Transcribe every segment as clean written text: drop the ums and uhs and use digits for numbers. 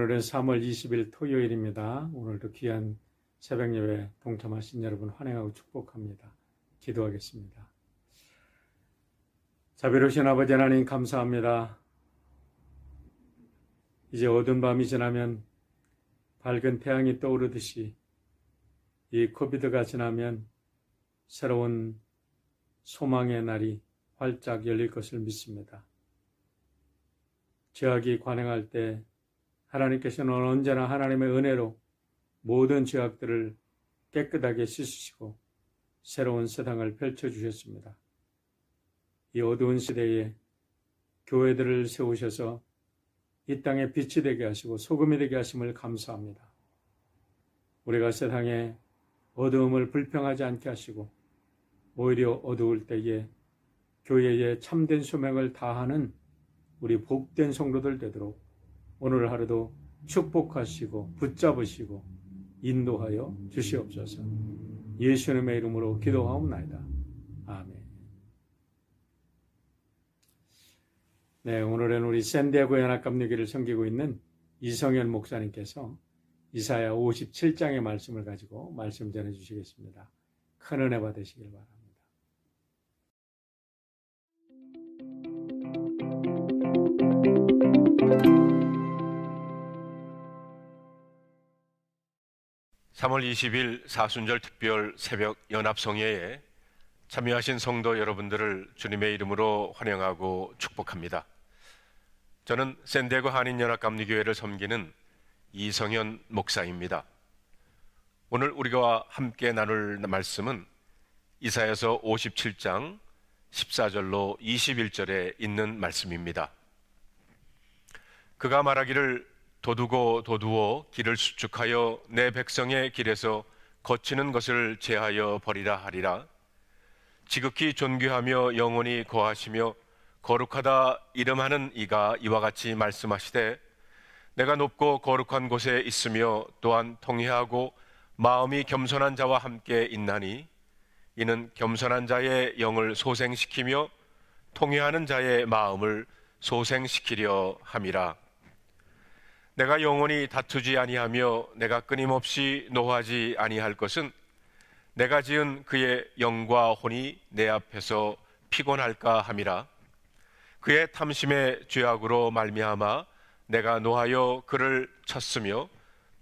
오늘은 3월 20일 토요일입니다. 오늘도 귀한 새벽 예배 동참하신 여러분 환영하고 축복합니다. 기도하겠습니다. 자비로우신 아버지 하나님 감사합니다. 이제 어두운 밤이 지나면 밝은 태양이 떠오르듯이 이 코비드가 지나면 새로운 소망의 날이 활짝 열릴 것을 믿습니다. 죄악이 관행할 때 하나님께서는 언제나 하나님의 은혜로 모든 죄악들을 깨끗하게 씻으시고 새로운 세상을 펼쳐주셨습니다. 이 어두운 시대에 교회들을 세우셔서 이 땅에 빛이 되게 하시고 소금이 되게 하심을 감사합니다. 우리가 세상에 어두움을 불평하지 않게 하시고 오히려 어두울 때에 교회에 참된 소명을 다하는 우리 복된 성도들 되도록 오늘 하루도 축복하시고 붙잡으시고 인도하여 주시옵소서. 예수님의 이름으로 기도하옵나이다. 아멘. 네, 오늘은 우리 샌디에고 연합감리교회를 섬기고 있는 이성현 목사님께서 이사야 57장의 말씀을 가지고 말씀 전해주시겠습니다. 큰 은혜 받으시길 바랍니다. 3월 20일 사순절 특별 새벽 연합성회에 참여하신 성도 여러분들을 주님의 이름으로 환영하고 축복합니다. 저는 샌디에고 한인연합감리교회를 섬기는 이성현 목사입니다. 오늘 우리가 함께 나눌 말씀은 이사야서 57장 14절로 21절에 있는 말씀입니다. 그가 말하기를 도두고 도두어 길을 수축하여 내 백성의 길에서 거치는 것을 제하여 버리라 하리라. 지극히 존귀하며 영원히 거하시며 거룩하다 이름하는 이가 이와 같이 말씀하시되 내가 높고 거룩한 곳에 있으며 또한 통회하고 마음이 겸손한 자와 함께 있나니 이는 겸손한 자의 영을 소생시키며 통회하는 자의 마음을 소생시키려 함이라. 내가 영원히 다투지 아니하며 내가 끊임없이 노하지 아니할 것은 내가 지은 그의 영과 혼이 내 앞에서 피곤할까 함이라. 그의 탐심의 죄악으로 말미암아 내가 노하여 그를 쳤으며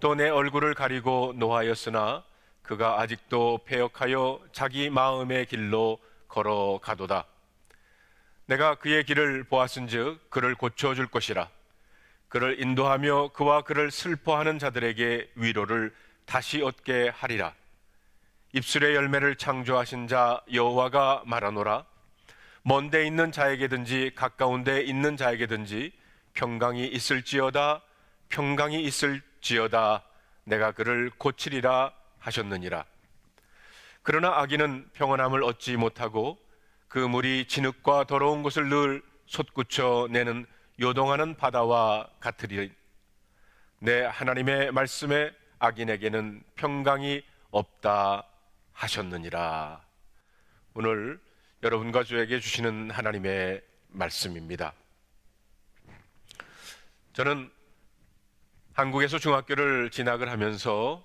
또 내 얼굴을 가리고 노하였으나 그가 아직도 패역하여 자기 마음의 길로 걸어가도다. 내가 그의 길을 보았은즉 그를 고쳐줄 것이라. 그를 인도하며 그와 그를 슬퍼하는 자들에게 위로를 다시 얻게 하리라. 입술의 열매를 창조하신 자 여호와가 말하노라. 먼 데 있는 자에게든지 가까운 데 있는 자에게든지 평강이 있을지어다 평강이 있을지어다 내가 그를 고치리라 하셨느니라. 그러나 악인은 평안함을 얻지 못하고 그 물이 진흙과 더러운 곳을 늘 솟구쳐 내는 요동하는 바다와 같으리. 내 하나님의 말씀에 악인에게는 평강이 없다 하셨느니라. 오늘 여러분과 저에게 주시는 하나님의 말씀입니다. 저는 한국에서 중학교를 진학을 하면서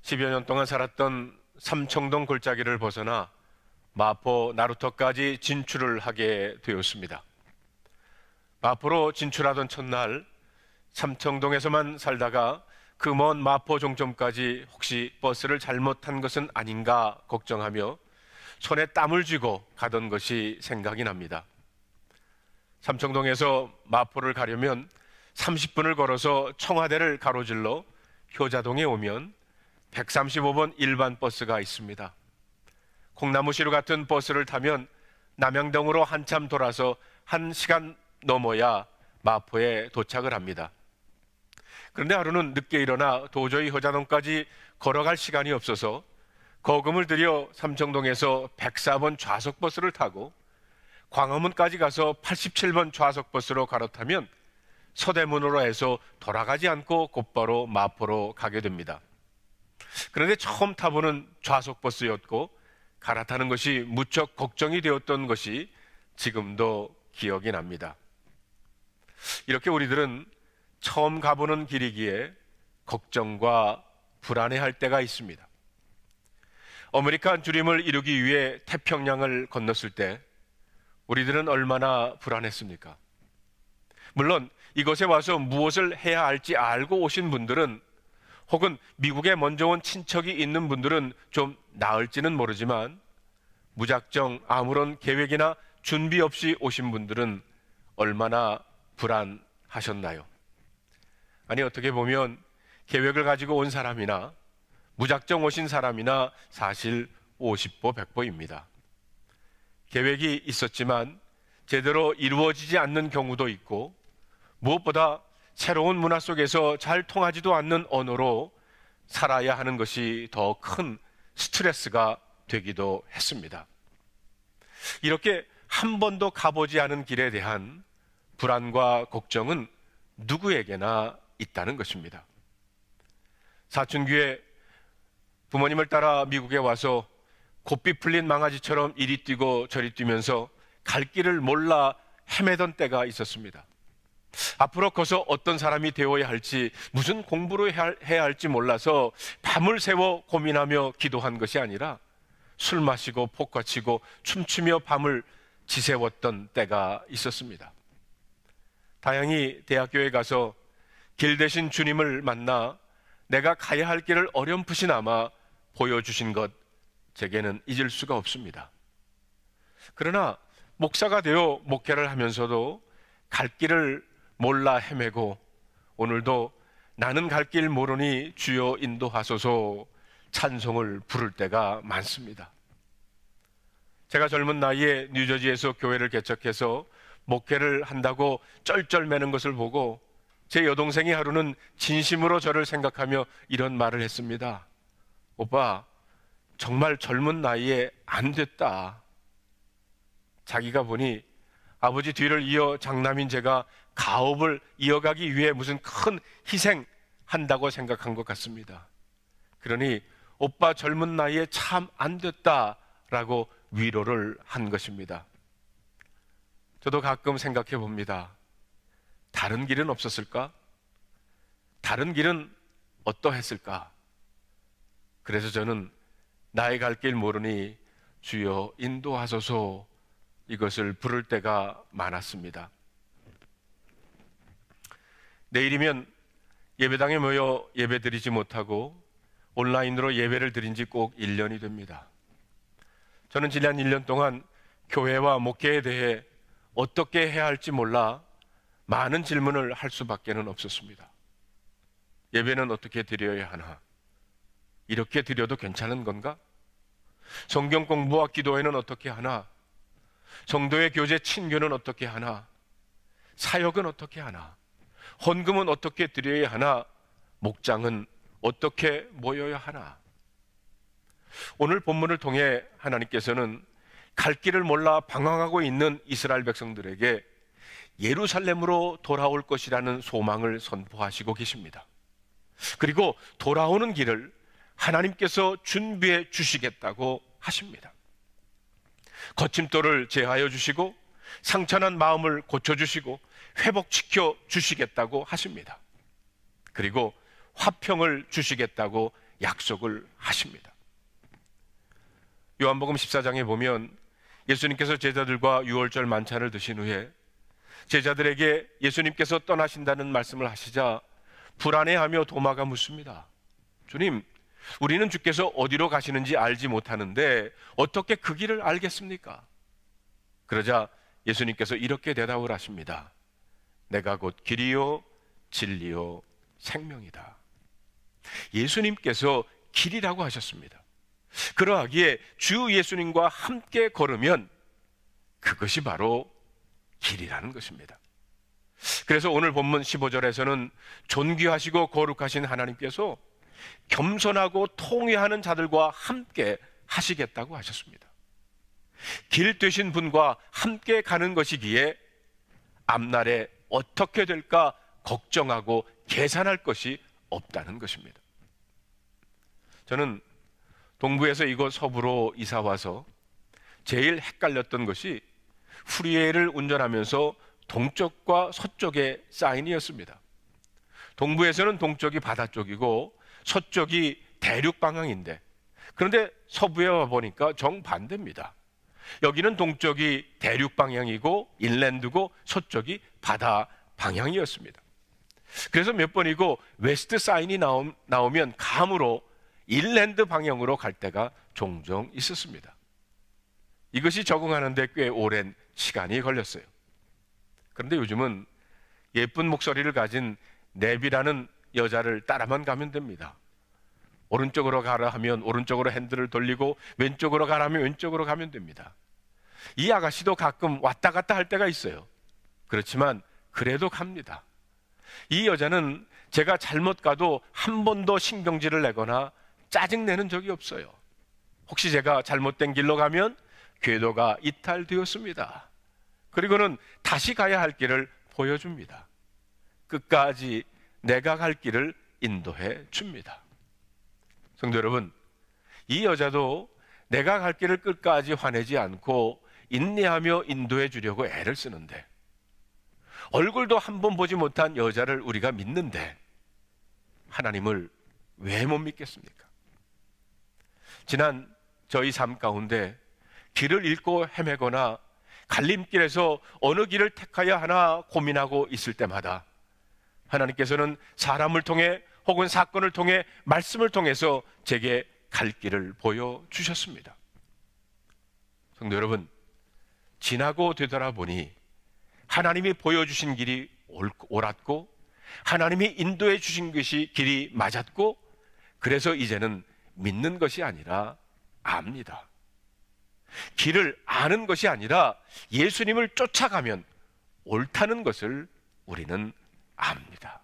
10여 년 동안 살았던 삼청동 골짜기를 벗어나 마포 나루터까지 진출을 하게 되었습니다. 마포로 진출하던 첫날 삼청동에서만 살다가 그 먼 마포 종점까지 혹시 버스를 잘못 탄 것은 아닌가 걱정하며 손에 땀을 쥐고 가던 것이 생각이 납니다. 삼청동에서 마포를 가려면 30분을 걸어서 청와대를 가로질러 효자동에 오면 135번 일반 버스가 있습니다. 콩나무시루 같은 버스를 타면 남양동으로 한참 돌아서 1시간 넘어야 마포에 도착을 합니다. 그런데 하루는 늦게 일어나 도저히 효자동까지 걸어갈 시간이 없어서 거금을 들여 삼청동에서 104번 좌석버스를 타고 광화문까지 가서 87번 좌석버스로 갈아타면 서대문으로 해서 돌아가지 않고 곧바로 마포로 가게 됩니다. 그런데 처음 타보는 좌석버스였고 갈아타는 것이 무척 걱정이 되었던 것이 지금도 기억이 납니다. 이렇게 우리들은 처음 가보는 길이기에 걱정과 불안해할 때가 있습니다. 아메리칸 주림을 이루기 위해 태평양을 건넜을 때 우리들은 얼마나 불안했습니까? 물론 이곳에 와서 무엇을 해야 할지 알고 오신 분들은, 혹은 미국에 먼저 온 친척이 있는 분들은 좀 나을지는 모르지만, 무작정 아무런 계획이나 준비 없이 오신 분들은 얼마나 불안하셨나요? 아니, 어떻게 보면 계획을 가지고 온 사람이나 무작정 오신 사람이나 사실 50보 100보입니다. 계획이 있었지만 제대로 이루어지지 않는 경우도 있고, 무엇보다 새로운 문화 속에서 잘 통하지도 않는 언어로 살아야 하는 것이 더 큰 스트레스가 되기도 했습니다. 이렇게 한 번도 가보지 않은 길에 대한 불안과 걱정은 누구에게나 있다는 것입니다. 사춘기에 부모님을 따라 미국에 와서 고삐 풀린 망아지처럼 이리 뛰고 저리 뛰면서 갈 길을 몰라 헤매던 때가 있었습니다. 앞으로 커서 어떤 사람이 되어야 할지, 무슨 공부를 해야 할지 몰라서 밤을 새워 고민하며 기도한 것이 아니라 술 마시고 포카 치고 춤추며 밤을 지새웠던 때가 있었습니다. 다행히 대학교에 가서 길 대신 주님을 만나 내가 가야 할 길을 어렴풋이나마 보여주신 것, 제게는 잊을 수가 없습니다. 그러나 목사가 되어 목회를 하면서도 갈 길을 몰라 헤매고, 오늘도 나는 갈 길 모르니 주여 인도하소서 찬송을 부를 때가 많습니다. 제가 젊은 나이에 뉴저지에서 교회를 개척해서 목회를 한다고 쩔쩔매는 것을 보고 제 여동생이 하루는 진심으로 저를 생각하며 이런 말을 했습니다. 오빠, 정말 젊은 나이에 안 됐다. 자기가 보니 아버지 뒤를 이어 장남인 제가 가업을 이어가기 위해 무슨 큰 희생한다고 생각한 것 같습니다. 그러니 오빠 젊은 나이에 참 안 됐다라고 위로를 한 것입니다. 저도 가끔 생각해 봅니다. 다른 길은 없었을까? 다른 길은 어떠했을까? 그래서 저는 나의 갈 길 모르니 주여 인도하소서 이것을 부를 때가 많았습니다. 내일이면 예배당에 모여 예배 드리지 못하고 온라인으로 예배를 드린 지 꼭 1년이 됩니다. 저는 지난 1년 동안 교회와 목회에 대해 어떻게 해야 할지 몰라 많은 질문을 할 수밖에는 없었습니다. 예배는 어떻게 드려야 하나? 이렇게 드려도 괜찮은 건가? 성경 공부와 기도회는 어떻게 하나? 성도의 교제 친교는 어떻게 하나? 사역은 어떻게 하나? 헌금은 어떻게 드려야 하나? 목장은 어떻게 모여야 하나? 오늘 본문을 통해 하나님께서는 갈 길을 몰라 방황하고 있는 이스라엘 백성들에게 예루살렘으로 돌아올 것이라는 소망을 선포하시고 계십니다. 그리고 돌아오는 길을 하나님께서 준비해 주시겠다고 하십니다. 거침돌을 제하여 주시고 상처난 마음을 고쳐주시고 회복시켜 주시겠다고 하십니다. 그리고 화평을 주시겠다고 약속을 하십니다. 요한복음 14장에 보면 예수님께서 제자들과 유월절 만찬을 드신 후에 제자들에게 예수님께서 떠나신다는 말씀을 하시자 불안해하며 도마가 묻습니다. 주님, 우리는 주께서 어디로 가시는지 알지 못하는데 어떻게 그 길을 알겠습니까? 그러자 예수님께서 이렇게 대답을 하십니다. 내가 곧 길이요 진리요 생명이다. 예수님께서 길이라고 하셨습니다. 그러하기에 주 예수님과 함께 걸으면 그것이 바로 길이라는 것입니다. 그래서 오늘 본문 15절에서는 존귀하시고 거룩하신 하나님께서 겸손하고 통회하는 자들과 함께 하시겠다고 하셨습니다. 길 되신 분과 함께 가는 것이기에 앞날에 어떻게 될까 걱정하고 계산할 것이 없다는 것입니다. 저는 동부에서 이곳 서부로 이사와서 제일 헷갈렸던 것이 프리웨이를 운전하면서 동쪽과 서쪽의 사인이었습니다. 동부에서는 동쪽이 바다 쪽이고 서쪽이 대륙 방향인데, 그런데 서부에 와 보니까 정반대입니다. 여기는 동쪽이 대륙 방향이고 인랜드고 서쪽이 바다 방향이었습니다. 그래서 몇 번이고 웨스트 사인이 나오면 감으로 인랜드 방향으로 갈 때가 종종 있었습니다. 이것이 적응하는 데 꽤 오랜 시간이 걸렸어요. 그런데 요즘은 예쁜 목소리를 가진 넵이라는 여자를 따라만 가면 됩니다. 오른쪽으로 가라 하면 오른쪽으로 핸들을 돌리고 왼쪽으로 가라 하면 왼쪽으로 가면 됩니다. 이 아가씨도 가끔 왔다 갔다 할 때가 있어요. 그렇지만 그래도 갑니다. 이 여자는 제가 잘못 가도 한 번도 신경질을 내거나 짜증내는 적이 없어요. 혹시 제가 잘못된 길로 가면 궤도가 이탈되었습니다. 그리고는 다시 가야 할 길을 보여줍니다. 끝까지 내가 갈 길을 인도해 줍니다. 성도 여러분, 이 여자도 내가 갈 길을 끝까지 화내지 않고 인내하며 인도해 주려고 애를 쓰는데, 얼굴도 한 번 보지 못한 여자를 우리가 믿는데 하나님을 왜 못 믿겠습니까? 지난 저희 삶 가운데 길을 잃고 헤매거나 갈림길에서 어느 길을 택하여 하나 고민하고 있을 때마다 하나님께서는 사람을 통해 혹은 사건을 통해 말씀을 통해서 제게 갈 길을 보여주셨습니다. 성도 여러분, 지나고 되돌아보니 하나님이 보여주신 길이 옳았고 하나님이 인도해 주신 것이 길이 맞았고, 그래서 이제는 믿는 것이 아니라 압니다. 길을 아는 것이 아니라 예수님을 쫓아가면 옳다는 것을 우리는 압니다.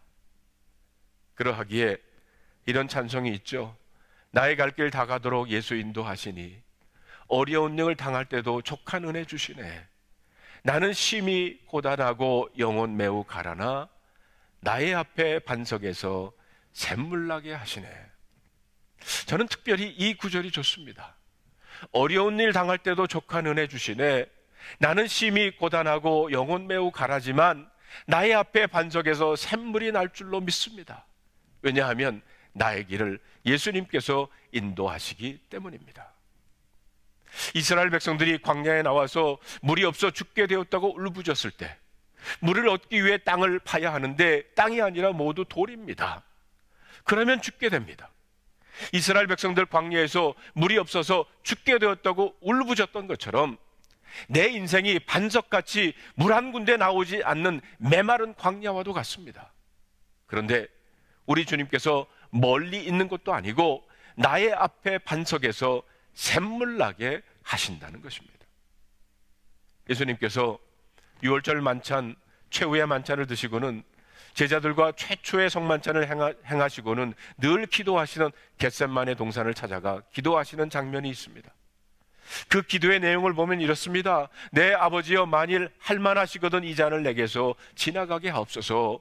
그러하기에 이런 찬송이 있죠. 나의 갈 길 다 가도록 예수 인도하시니 어려운 영을 당할 때도 족한 은혜 주시네. 나는 심히 고단하고 영혼 매우 가라나 나의 앞에 반석에서 샘물 나게 하시네. 저는 특별히 이 구절이 좋습니다. 어려운 일 당할 때도 족한 은혜 주시네. 나는 심히 고단하고 영혼 매우 가라지만 나의 앞에 반석에서 샘물이 날 줄로 믿습니다. 왜냐하면 나의 길을 예수님께서 인도하시기 때문입니다. 이스라엘 백성들이 광야에 나와서 물이 없어 죽게 되었다고 울부짖었을 때 물을 얻기 위해 땅을 파야 하는데 땅이 아니라 모두 돌입니다. 그러면 죽게 됩니다. 이스라엘 백성들 광야에서 물이 없어서 죽게 되었다고 울부짖었던 것처럼 내 인생이 반석같이 물 한 군데 나오지 않는 메마른 광야와도 같습니다. 그런데 우리 주님께서 멀리 있는 것도 아니고 나의 앞에 반석에서 샘물 나게 하신다는 것입니다. 예수님께서 6월절 만찬, 최후의 만찬을 드시고는 제자들과 최초의 성만찬을 행하시고는 늘 기도하시는 겟셋마네 동산을 찾아가 기도하시는 장면이 있습니다. 그 기도의 내용을 보면 이렇습니다. 내 아버지여, 만일 할만하시거든 이 잔을 내게서 지나가게 하옵소서.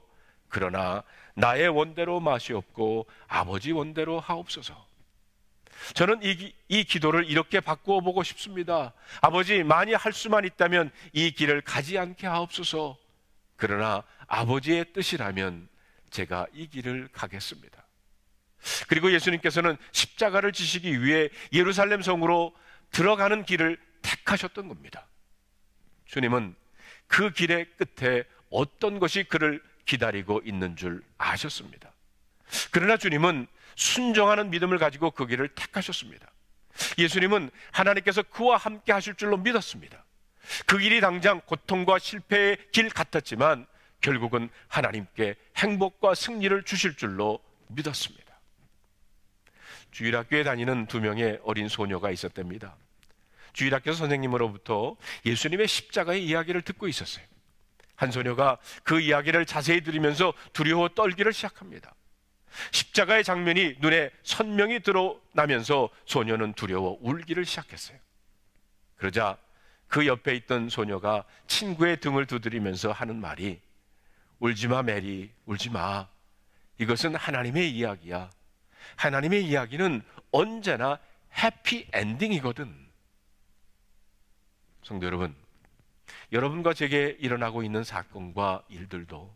그러나 나의 원대로 마시옵고 아버지 원대로 하옵소서. 저는 이 기도를 이렇게 바꾸어 보고 싶습니다. 아버지, 만일 할 수만 있다면 이 길을 가지 않게 하옵소서. 그러나 아버지의 뜻이라면 제가 이 길을 가겠습니다. 그리고 예수님께서는 십자가를 지시기 위해 예루살렘 성으로 들어가는 길을 택하셨던 겁니다. 주님은 그 길의 끝에 어떤 것이 그를 기다리고 있는 줄 아셨습니다. 그러나 주님은 순종하는 믿음을 가지고 그 길을 택하셨습니다. 예수님은 하나님께서 그와 함께 하실 줄로 믿었습니다. 그 길이 당장 고통과 실패의 길 같았지만 결국은 하나님께 행복과 승리를 주실 줄로 믿었습니다. 주일학교에 다니는 2명의 어린 소녀가 있었답니다. 주일학교 선생님으로부터 예수님의 십자가의 이야기를 듣고 있었어요. 한 소녀가 그 이야기를 자세히 들으면서 두려워 떨기를 시작합니다. 십자가의 장면이 눈에 선명히 드러나면서 소녀는 두려워 울기를 시작했어요. 그러자 그 옆에 있던 소녀가 친구의 등을 두드리면서 하는 말이, 울지마 메리, 울지마. 이것은 하나님의 이야기야. 하나님의 이야기는 언제나 해피 엔딩이거든. 성도 여러분, 여러분과 제게 일어나고 있는 사건과 일들도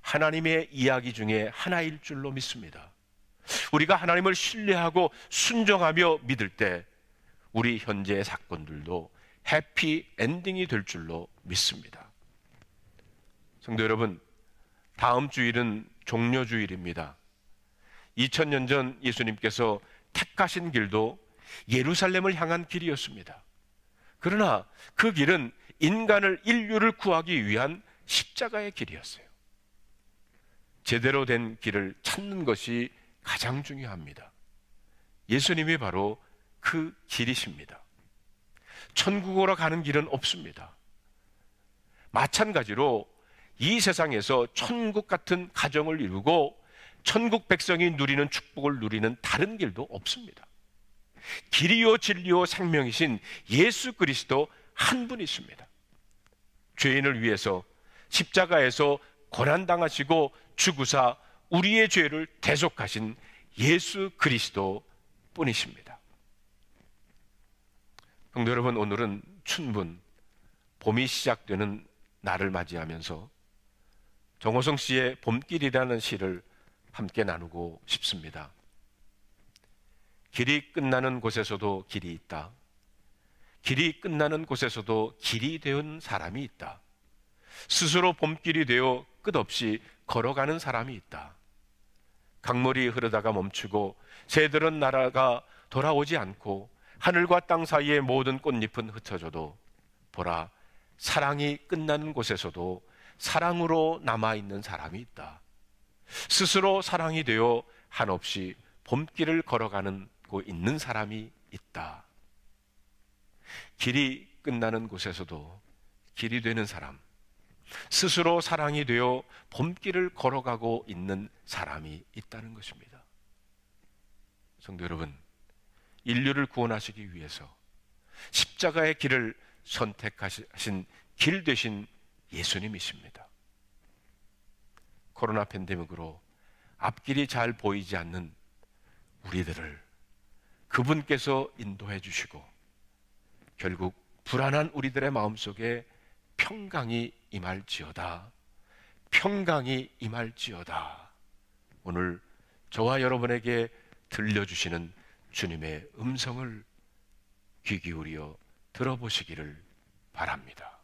하나님의 이야기 중에 하나일 줄로 믿습니다. 우리가 하나님을 신뢰하고 순종하며 믿을 때 우리 현재의 사건들도 해피 엔딩이 될 줄로 믿습니다. 성도 여러분, 다음 주일은 종려주일입니다. 2000년 전 예수님께서 택하신 길도 예루살렘을 향한 길이었습니다. 그러나 그 길은 인류를 구하기 위한 십자가의 길이었어요. 제대로 된 길을 찾는 것이 가장 중요합니다. 예수님이 바로 그 길이십니다. 천국으로 가는 길은 없습니다. 마찬가지로 이 세상에서 천국 같은 가정을 이루고 천국 백성이 누리는 축복을 누리는 다른 길도 없습니다. 길이요 진리요 생명이신 예수 그리스도 한 분이십니다. 죄인을 위해서 십자가에서 고난당하시고 죽으사 우리의 죄를 대속하신 예수 그리스도 뿐이십니다. 성도 여러분, 오늘은 춘분, 봄이 시작되는 날을 맞이하면서 정호성 씨의 봄길이라는 시를 함께 나누고 싶습니다. 길이 끝나는 곳에서도 길이 있다. 길이 끝나는 곳에서도 길이 되는 사람이 있다. 스스로 봄길이 되어 끝없이 걸어가는 사람이 있다. 강물이 흐르다가 멈추고 새들은 날아가 돌아오지 않고 하늘과 땅 사이의 모든 꽃잎은 흩어져도 보라, 사랑이 끝나는 곳에서도 사랑으로 남아있는 사람이 있다. 스스로 사랑이 되어 한없이 봄길을 걸어가는 있는 사람이 있다. 길이 끝나는 곳에서도 길이 되는 사람, 스스로 사랑이 되어 봄길을 걸어가고 있는 사람이 있다는 것입니다. 성도 여러분, 인류를 구원하시기 위해서 십자가의 길을 선택하신 길 되신 예수님이십니다. 코로나 팬데믹으로 앞길이 잘 보이지 않는 우리들을 그분께서 인도해 주시고 결국 불안한 우리들의 마음속에 평강이 임할지어다. 평강이 임할지어다. 오늘 저와 여러분에게 들려주시는 주님의 음성을 귀 기울여 들어보시기를 바랍니다.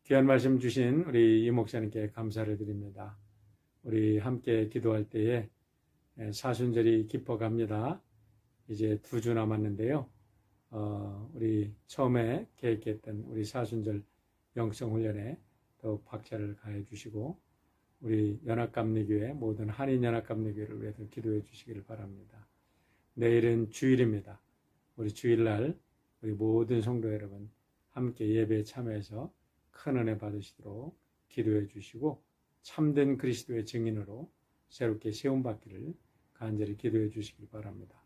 귀한 말씀 주신 우리 이 목사님께 감사를 드립니다. 우리 함께 기도할 때에 사순절이 깊어갑니다. 이제 2주 남았는데요. 우리 처음에 계획했던 우리 사순절 영성훈련에 더욱 박차를 가해 주시고 우리 연합감리교회 모든 한인연합감리교회를 위해서 기도해 주시기를 바랍니다. 내일은 주일입니다. 우리 주일날 우리 모든 성도 여러분 함께 예배에 참여해서 큰 은혜 받으시도록 기도해 주시고 참된 그리스도의 증인으로 새롭게 세움받기를 간절히 기도해 주시길 바랍니다.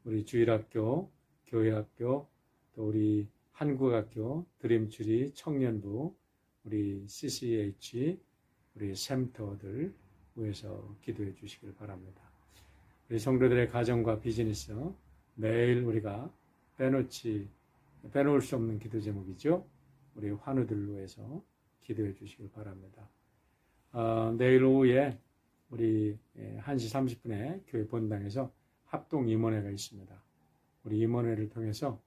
우리 주일학교, 교회학교, 또 우리 한국학교, 드림트리, 청년부, 우리 CCH, 우리 센터들 위해서 기도해 주시길 바랍니다. 우리 성도들의 가정과 비즈니스 매일 우리가 빼놓을 수 없는 기도 제목이죠. 우리 환우들로 해서 기도해 주시길 바랍니다. 내일 오후에 우리 1시 30분에 교회 본당에서 합동 임원회가 있습니다. 우리 임원회를 통해서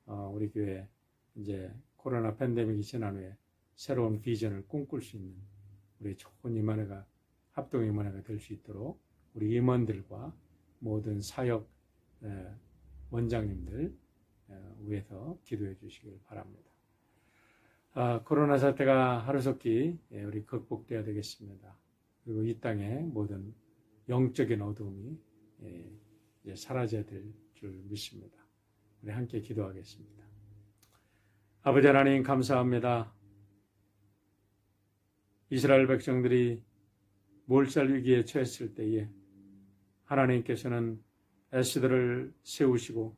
우리 교회 이제 코로나 팬데믹이 지난 후에 새로운 비전을 꿈꿀 수 있는 우리 좋은 임원회가 합동 임원회가 될 수 있도록 우리 임원들과 모든 사역 원장님들 위해서 기도해 주시길 바랍니다. 코로나 사태가 하루속히 우리 극복되어야 되겠습니다. 그리고 이 땅의 모든 영적인 어두움이 이제 사라져야 될 줄 믿습니다. 우리 함께 기도하겠습니다. 아버지 하나님 감사합니다. 이스라엘 백성들이 몰살 위기에 처했을 때에 하나님께서는 에스더를 세우시고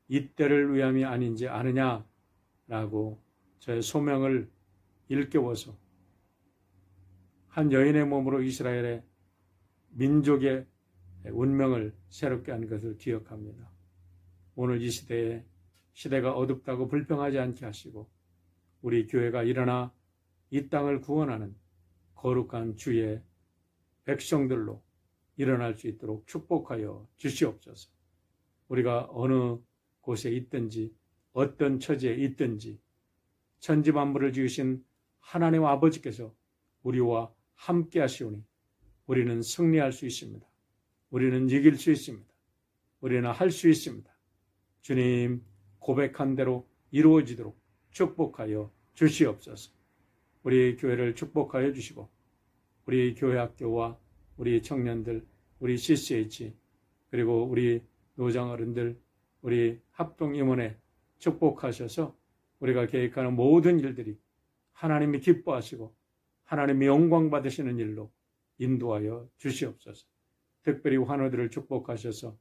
이때를 위함이 아닌지 아느냐라고 저의 소명을 일깨워서 한 여인의 몸으로 오늘 이 시대에 시대가 어둡다고 불평하지 않게 하시고 우리 교회가 일어나 이 땅을 구원하는 거룩한 주의 백성들로 일어날 수 있도록 축복하여 주시옵소서. 우리가 어느 곳에 있든지 어떤 처지에 있든지 천지 만물을 지으신 하나님 아버지께서 우리와 함께 하시오니 우리는 승리할 수 있습니다. 우리는 이길 수 있습니다. 우리는 할 수 있습니다. 주님 고백한 대로 이루어지도록 축복하여 주시옵소서. 우리 교회를 축복하여 주시고 우리 교회 학교와 우리 청년들, 우리 CCH 그리고 우리 노장 어른들, 우리 합동임원회 축복하셔서 우리가 계획하는 모든 일들이 하나님이 기뻐하시고 하나님이 영광 받으시는 일로 인도하여 주시옵소서. 특별히 환우들을 축복하셔서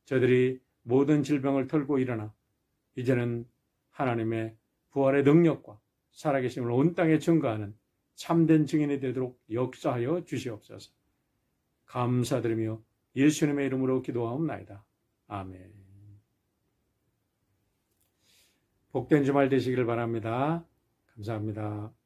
저들이 모든 질병을 털고 일어나 이제는 하나님의 부활의 능력과 살아계심을 온 땅에 증거하는 참된 증인이 되도록 역사하여 주시옵소서. 감사드리며 예수님의 이름으로 기도하옵나이다. 아멘. 복된 주말 되시길 바랍니다. 감사합니다.